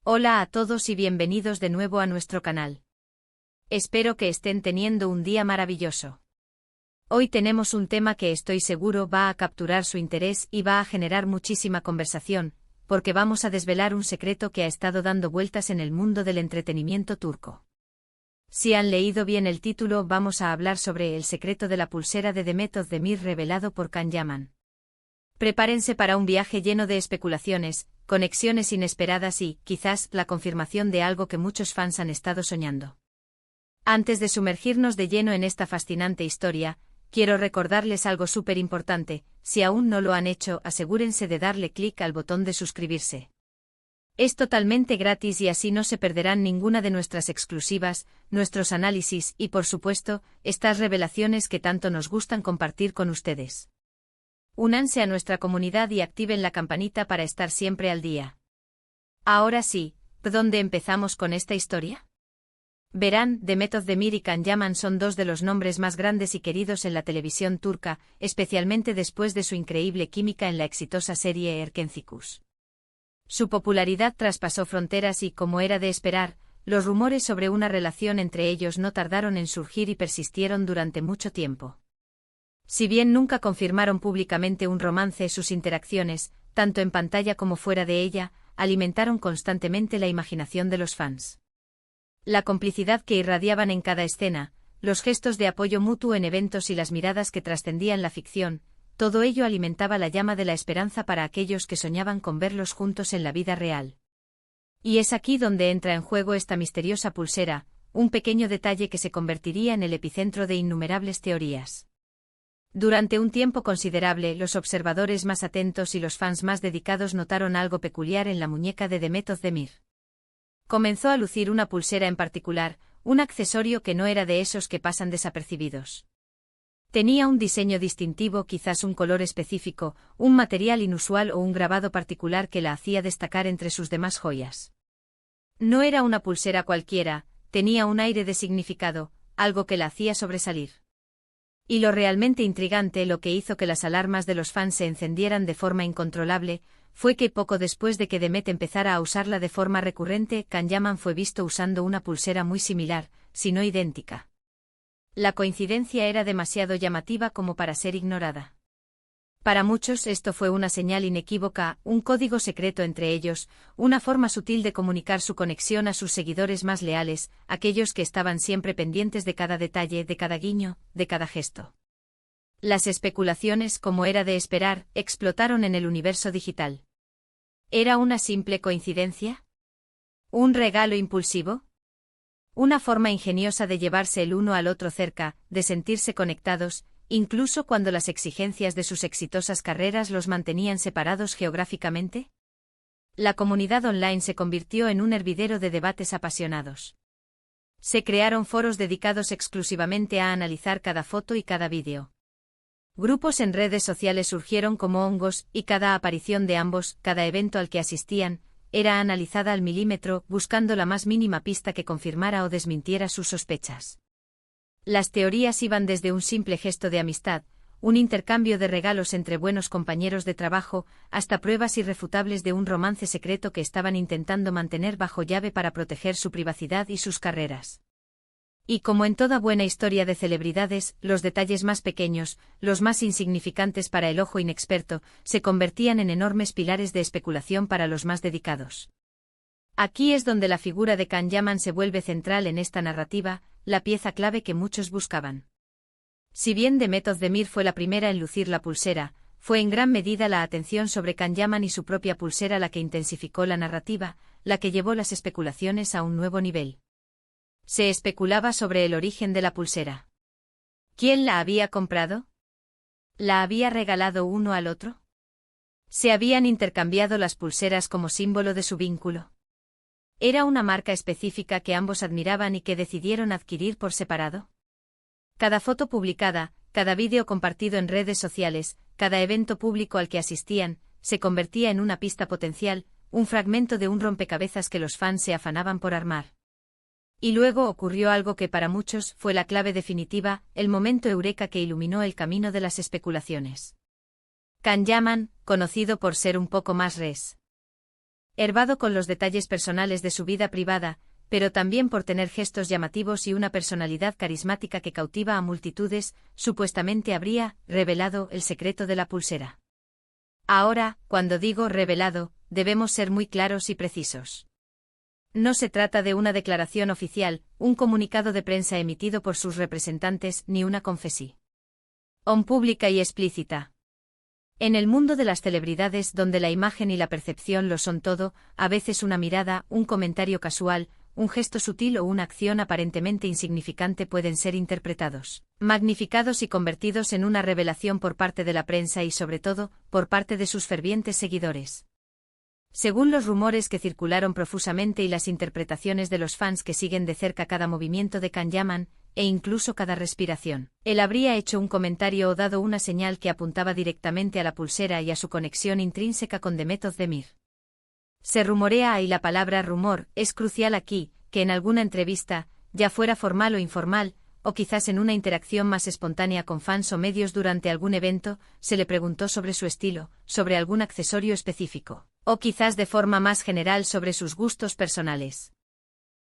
Hola a todos y bienvenidos de nuevo a nuestro canal. Espero que estén teniendo un día maravilloso. Hoy tenemos un tema que estoy seguro va a capturar su interés y va a generar muchísima conversación, porque vamos a desvelar un secreto que ha estado dando vueltas en el mundo del entretenimiento turco. Si han leído bien el título, vamos a hablar sobre el secreto de la pulsera de Demet Özdemir revelado por Can Yaman. Prepárense para un viaje lleno de especulaciones, conexiones inesperadas y, quizás, la confirmación de algo que muchos fans han estado soñando. Antes de sumergirnos de lleno en esta fascinante historia, quiero recordarles algo súper importante: si aún no lo han hecho, asegúrense de darle clic al botón de suscribirse. Es totalmente gratis y así no se perderán ninguna de nuestras exclusivas, nuestros análisis y, por supuesto, estas revelaciones que tanto nos gustan compartir con ustedes. Únanse a nuestra comunidad y activen la campanita para estar siempre al día. Ahora sí, ¿dónde empezamos con esta historia? Verán, Demet Özdemir y Can Yaman son dos de los nombres más grandes y queridos en la televisión turca, especialmente después de su increíble química en la exitosa serie Erkencikus. Su popularidad traspasó fronteras y, como era de esperar, los rumores sobre una relación entre ellos no tardaron en surgir y persistieron durante mucho tiempo. Si bien nunca confirmaron públicamente un romance, sus interacciones, tanto en pantalla como fuera de ella, alimentaron constantemente la imaginación de los fans. La complicidad que irradiaban en cada escena, los gestos de apoyo mutuo en eventos y las miradas que trascendían la ficción, todo ello alimentaba la llama de la esperanza para aquellos que soñaban con verlos juntos en la vida real. Y es aquí donde entra en juego esta misteriosa pulsera, un pequeño detalle que se convertiría en el epicentro de innumerables teorías. Durante un tiempo considerable, los observadores más atentos y los fans más dedicados notaron algo peculiar en la muñeca de Demet Özdemir. Comenzó a lucir una pulsera en particular, un accesorio que no era de esos que pasan desapercibidos. Tenía un diseño distintivo, quizás un color específico, un material inusual o un grabado particular que la hacía destacar entre sus demás joyas. No era una pulsera cualquiera, tenía un aire de significado, algo que la hacía sobresalir. Y lo realmente intrigante, lo que hizo que las alarmas de los fans se encendieran de forma incontrolable, fue que poco después de que Demet empezara a usarla de forma recurrente, Can Yaman fue visto usando una pulsera muy similar, si no idéntica. La coincidencia era demasiado llamativa como para ser ignorada. Para muchos esto fue una señal inequívoca, un código secreto entre ellos, una forma sutil de comunicar su conexión a sus seguidores más leales, aquellos que estaban siempre pendientes de cada detalle, de cada guiño, de cada gesto. Las especulaciones, como era de esperar, explotaron en el universo digital. ¿Era una simple coincidencia? ¿Un regalo impulsivo? ¿Una forma ingeniosa de llevarse el uno al otro cerca, de sentirse conectados, incluso cuando las exigencias de sus exitosas carreras los mantenían separados geográficamente? La comunidad online se convirtió en un hervidero de debates apasionados. Se crearon foros dedicados exclusivamente a analizar cada foto y cada vídeo. Grupos en redes sociales surgieron como hongos, y cada aparición de ambos, cada evento al que asistían, era analizada al milímetro, buscando la más mínima pista que confirmara o desmintiera sus sospechas. Las teorías iban desde un simple gesto de amistad, un intercambio de regalos entre buenos compañeros de trabajo, hasta pruebas irrefutables de un romance secreto que estaban intentando mantener bajo llave para proteger su privacidad y sus carreras. Y como en toda buena historia de celebridades, los detalles más pequeños, los más insignificantes para el ojo inexperto, se convertían en enormes pilares de especulación para los más dedicados. Aquí es donde la figura de Can Yaman se vuelve central en esta narrativa, la pieza clave que muchos buscaban. Si bien Demet Özdemir fue la primera en lucir la pulsera, fue en gran medida la atención sobre Can Yaman y su propia pulsera la que intensificó la narrativa, la que llevó las especulaciones a un nuevo nivel. Se especulaba sobre el origen de la pulsera. ¿Quién la había comprado? ¿La había regalado uno al otro? ¿Se habían intercambiado las pulseras como símbolo de su vínculo? ¿Era una marca específica que ambos admiraban y que decidieron adquirir por separado? Cada foto publicada, cada vídeo compartido en redes sociales, cada evento público al que asistían, se convertía en una pista potencial, un fragmento de un rompecabezas que los fans se afanaban por armar. Y luego ocurrió algo que para muchos fue la clave definitiva, el momento eureka que iluminó el camino de las especulaciones. Can Yaman, conocido por ser un poco más res. Herbado con los detalles personales de su vida privada, pero también por tener gestos llamativos y una personalidad carismática que cautiva a multitudes, supuestamente habría revelado el secreto de la pulsera. Ahora, cuando digo revelado, debemos ser muy claros y precisos. No se trata de una declaración oficial, un comunicado de prensa emitido por sus representantes, ni una confesión pública y explícita. En el mundo de las celebridades, donde la imagen y la percepción lo son todo, a veces una mirada, un comentario casual, un gesto sutil o una acción aparentemente insignificante pueden ser interpretados, magnificados y convertidos en una revelación por parte de la prensa y sobre todo, por parte de sus fervientes seguidores. Según los rumores que circularon profusamente y las interpretaciones de los fans que siguen de cerca cada movimiento de Can-Yaman, e incluso cada respiración, él habría hecho un comentario o dado una señal que apuntaba directamente a la pulsera y a su conexión intrínseca con Demet Özdemir. Se rumorea, y la palabra rumor es crucial aquí, que en alguna entrevista, ya fuera formal o informal, o quizás en una interacción más espontánea con fans o medios durante algún evento, se le preguntó sobre su estilo, sobre algún accesorio específico, o quizás de forma más general sobre sus gustos personales.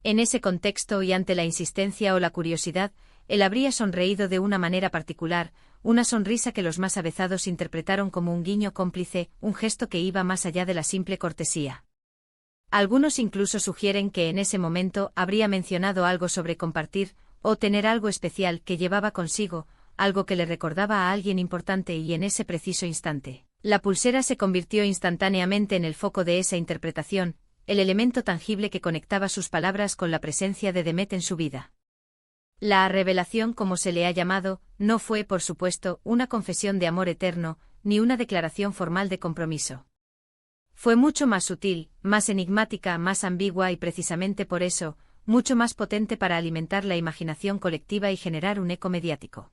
En ese contexto y ante la insistencia o la curiosidad, él habría sonreído de una manera particular, una sonrisa que los más avezados interpretaron como un guiño cómplice, un gesto que iba más allá de la simple cortesía. Algunos incluso sugieren que en ese momento habría mencionado algo sobre compartir, o tener algo especial que llevaba consigo, algo que le recordaba a alguien importante y en ese preciso instante, la pulsera se convirtió instantáneamente en el foco de esa interpretación, el elemento tangible que conectaba sus palabras con la presencia de Demet en su vida. La revelación, como se le ha llamado, no fue, por supuesto, una confesión de amor eterno, ni una declaración formal de compromiso. Fue mucho más sutil, más enigmática, más ambigua y precisamente por eso, mucho más potente para alimentar la imaginación colectiva y generar un eco mediático.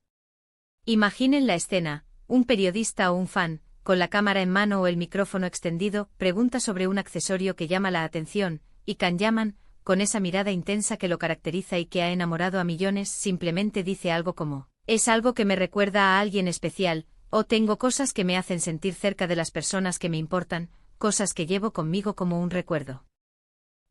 Imaginen la escena: un periodista o un fan, con la cámara en mano o el micrófono extendido, pregunta sobre un accesorio que llama la atención, y Can-Yaman, con esa mirada intensa que lo caracteriza y que ha enamorado a millones, simplemente dice algo como: «Es algo que me recuerda a alguien especial», o «Tengo cosas que me hacen sentir cerca de las personas que me importan, cosas que llevo conmigo como un recuerdo».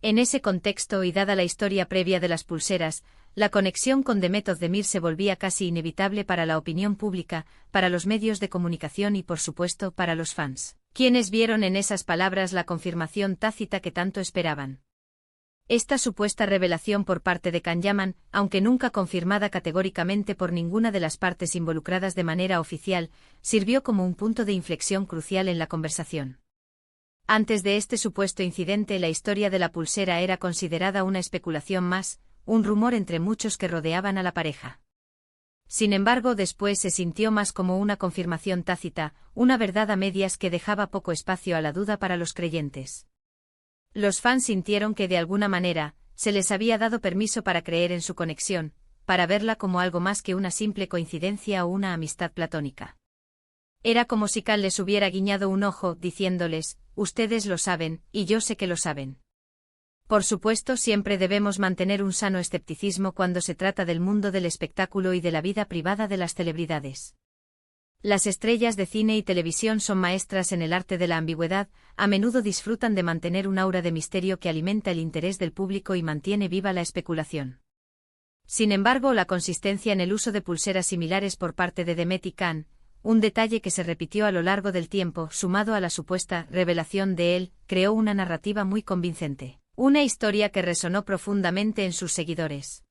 En ese contexto y dada la historia previa de las pulseras, la conexión con Demet Özdemir se volvía casi inevitable para la opinión pública, para los medios de comunicación y por supuesto para los fans, quienes vieron en esas palabras la confirmación tácita que tanto esperaban. Esta supuesta revelación por parte de Can-Yaman, aunque nunca confirmada categóricamente por ninguna de las partes involucradas de manera oficial, sirvió como un punto de inflexión crucial en la conversación. Antes de este supuesto incidente, la historia de la pulsera era considerada una especulación más, un rumor entre muchos que rodeaban a la pareja. Sin embargo, después se sintió más como una confirmación tácita, una verdad a medias que dejaba poco espacio a la duda para los creyentes. Los fans sintieron que de alguna manera, se les había dado permiso para creer en su conexión, para verla como algo más que una simple coincidencia o una amistad platónica. Era como si Can les hubiera guiñado un ojo, diciéndoles: «Ustedes lo saben, y yo sé que lo saben». Por supuesto, siempre debemos mantener un sano escepticismo cuando se trata del mundo del espectáculo y de la vida privada de las celebridades. Las estrellas de cine y televisión son maestras en el arte de la ambigüedad, a menudo disfrutan de mantener un aura de misterio que alimenta el interés del público y mantiene viva la especulación. Sin embargo, la consistencia en el uso de pulseras similares por parte de Demet y Can, un detalle que se repitió a lo largo del tiempo, sumado a la supuesta revelación de él, creó una narrativa muy convincente, una historia que resonó profundamente en sus seguidores.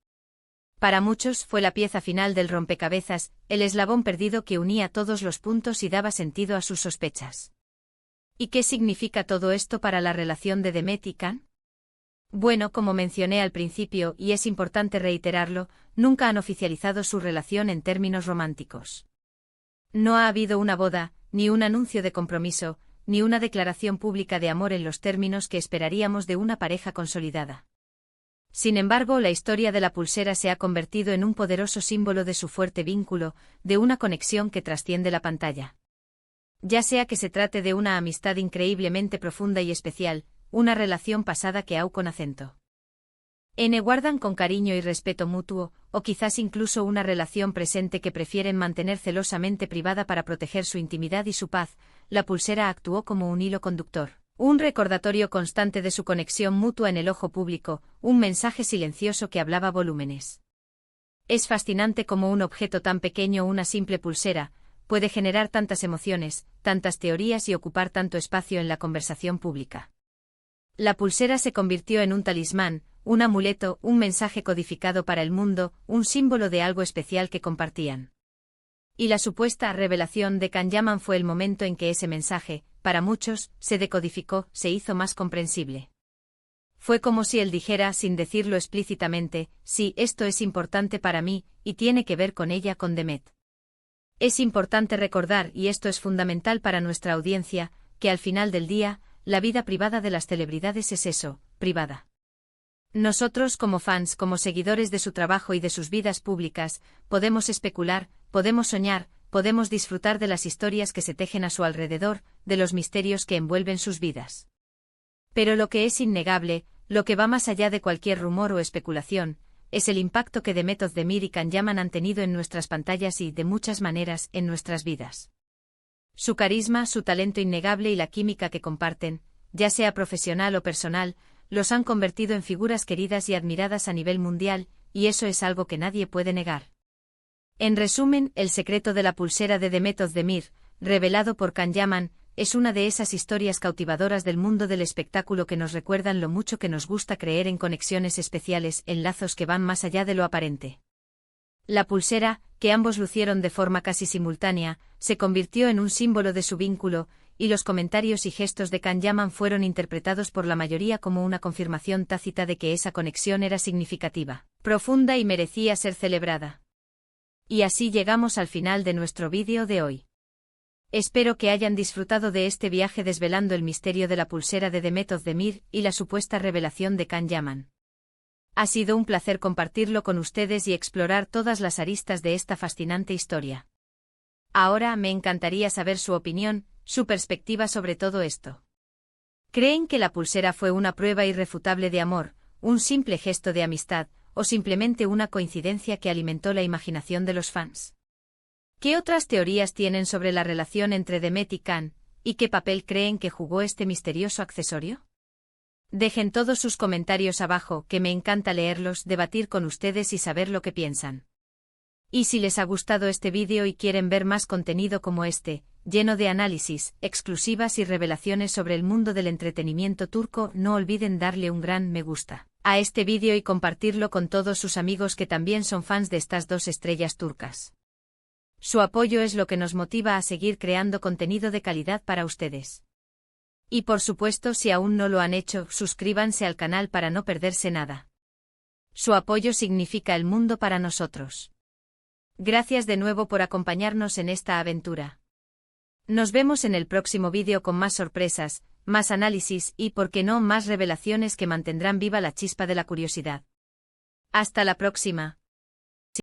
Para muchos fue la pieza final del rompecabezas, el eslabón perdido que unía todos los puntos y daba sentido a sus sospechas. ¿Y qué significa todo esto para la relación de Demet y Can? Bueno, como mencioné al principio, y es importante reiterarlo, nunca han oficializado su relación en términos románticos. No ha habido una boda, ni un anuncio de compromiso, ni una declaración pública de amor en los términos que esperaríamos de una pareja consolidada. Sin embargo, la historia de la pulsera se ha convertido en un poderoso símbolo de su fuerte vínculo, de una conexión que trasciende la pantalla. Ya sea que se trate de una amistad increíblemente profunda y especial, una relación pasada que au con acento guardan con cariño y respeto mutuo, o quizás incluso una relación presente que prefieren mantener celosamente privada para proteger su intimidad y su paz, la pulsera actuó como un hilo conductor, Un recordatorio constante de su conexión mutua en el ojo público, un mensaje silencioso que hablaba volúmenes. Es fascinante cómo un objeto tan pequeño, una simple pulsera, puede generar tantas emociones, tantas teorías y ocupar tanto espacio en la conversación pública. La pulsera se convirtió en un talismán, un amuleto, un mensaje codificado para el mundo, un símbolo de algo especial que compartían. Y la supuesta revelación de Kanyaman fue el momento en que ese mensaje, para muchos, se decodificó, se hizo más comprensible. Fue como si él dijera, sin decirlo explícitamente, sí, esto es importante para mí, y tiene que ver con ella, con Demet. Es importante recordar, y esto es fundamental para nuestra audiencia, que al final del día, la vida privada de las celebridades es eso, privada. Nosotros como fans, como seguidores de su trabajo y de sus vidas públicas, podemos especular, podemos soñar, podemos disfrutar de las historias que se tejen a su alrededor, de los misterios que envuelven sus vidas. Pero lo que es innegable, lo que va más allá de cualquier rumor o especulación, es el impacto que Demet Özdemir y Kanyaman han tenido en nuestras pantallas y, de muchas maneras, en nuestras vidas. Su carisma, su talento innegable y la química que comparten, ya sea profesional o personal, los han convertido en figuras queridas y admiradas a nivel mundial, y eso es algo que nadie puede negar. En resumen, el secreto de la pulsera de Demet Özdemir, revelado por Kanyaman, es una de esas historias cautivadoras del mundo del espectáculo que nos recuerdan lo mucho que nos gusta creer en conexiones especiales, en lazos que van más allá de lo aparente. La pulsera, que ambos lucieron de forma casi simultánea, se convirtió en un símbolo de su vínculo, y los comentarios y gestos de Kanyaman fueron interpretados por la mayoría como una confirmación tácita de que esa conexión era significativa, profunda y merecía ser celebrada. Y así llegamos al final de nuestro vídeo de hoy. Espero que hayan disfrutado de este viaje desvelando el misterio de la pulsera de Demet Özdemir y la supuesta revelación de Kanyaman. Ha sido un placer compartirlo con ustedes y explorar todas las aristas de esta fascinante historia. Ahora me encantaría saber su opinión, su perspectiva sobre todo esto. ¿Creen que la pulsera fue una prueba irrefutable de amor, un simple gesto de amistad, o simplemente una coincidencia que alimentó la imaginación de los fans? ¿Qué otras teorías tienen sobre la relación entre Demet y Kan, y qué papel creen que jugó este misterioso accesorio? Dejen todos sus comentarios abajo, que me encanta leerlos, debatir con ustedes y saber lo que piensan. Y si les ha gustado este vídeo y quieren ver más contenido como este, lleno de análisis, exclusivas y revelaciones sobre el mundo del entretenimiento turco, no olviden darle un gran me gusta a este vídeo y compartirlo con todos sus amigos que también son fans de estas dos estrellas turcas. Su apoyo es lo que nos motiva a seguir creando contenido de calidad para ustedes. Y por supuesto, si aún no lo han hecho, suscríbanse al canal para no perderse nada. Su apoyo significa el mundo para nosotros. Gracias de nuevo por acompañarnos en esta aventura. Nos vemos en el próximo vídeo con más sorpresas, más análisis y, por qué no, más revelaciones que mantendrán viva la chispa de la curiosidad. Hasta la próxima.